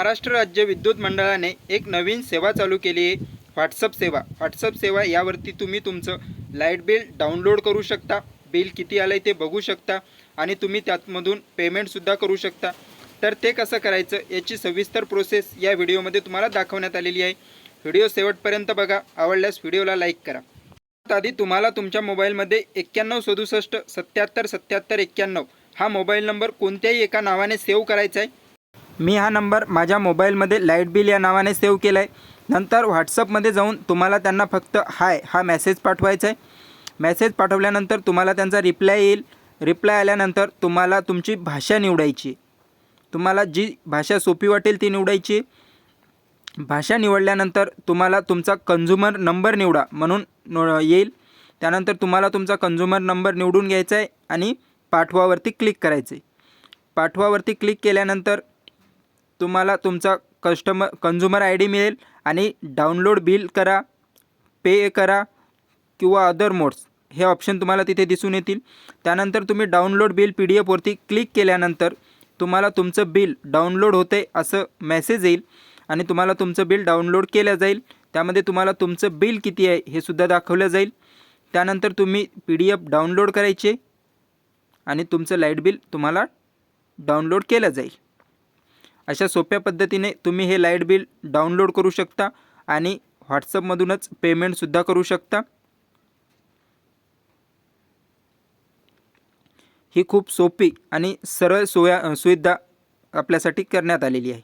महाराष्ट्र राज्य विद्युत मंडळाने एक नवीन सेवा चालू केली आहे, व्हॉट्सअप सेवा. व्हॉट्सअप सेवा यावरती तुम्ही तुमचं लाईट बिल डाउनलोड करू शकता, बिल किती आलं आहे ते बघू शकता आणि तुम्ही त्यातमधून पेमेंटसुद्धा करू शकता. तर ते कसं करायचं याची सविस्तर प्रोसेस या व्हिडिओमध्ये तुम्हाला दाखवण्यात आलेली आहे. व्हिडिओ शेवटपर्यंत बघा. आवडल्यास व्हिडिओला लाईक करा. आधी तुम्हाला तुमच्या मोबाईलमध्ये 9167777791 हा मोबाईल नंबर कोणत्याही एका नावाने सेव्ह करायचा आहे. मी हा नंबर माझ्या मोबाईलमध्ये लाईट बिल या नावाने सेव्ह केला आहे. नंतर व्हॉट्सअपमध्ये जाऊन तुम्हाला त्यांना फक्त हाय हा मेसेज पाठवायचा आहे. मेसेज पाठवल्यानंतर तुम्हाला त्यांचा रिप्लाय येईल. रिप्लाय आल्यानंतर तुम्हाला तुमची भाषा निवडायची. तुम्हाला जी भाषा सोपी वाटेल ती निवडायची. भाषा निवडल्यानंतर तुम्हाला तुमचा कंझ्युमर नंबर निवडा म्हणून येईल. त्यानंतर तुम्हाला तुमचा कंझ्युमर नंबर निवडून घ्यायचा आहे आणि पाठवावरती क्लिक करायचे. पाठवावरती क्लिक केल्यानंतर तुम्हाला तुमचा कंझ्युमर आय डी मिळेल आणि डाउनलोड बिल करा, पे करा किंवा अदर मोड्स हे ऑप्शन तुम्हाला तिथे दिसून येतील. त्यानंतर तुम्ही डाउनलोड बिल PDF-वरती क्लिक केल्यानंतर तुम्हाला तुमचं बिल डाउनलोड होते असं मेसेज येईल आणि तुम्हाला तुमचं बिल डाउनलोड केलं जाईल. त्यामध्ये तुम्हाला तुमचं बिल किती आहे हे सुद्धा दाखवलं जाईल. त्यानंतर तुम्ही PDF डाउनलोड करायचे आणि तुमचं लाईट बिल तुम्हाला डाउनलोड केलं जाईल. अशा सोप्या पद्धतीने तुम्ही हे लाईट बिल डाउनलोड करू शकता आणि व्हॉट्सअपमधूनच पेमेंटसुद्धा करू शकता. ही खूप सोपी आणि सरळ सुविधा आपल्यासाठी करण्यात आलेली आहे.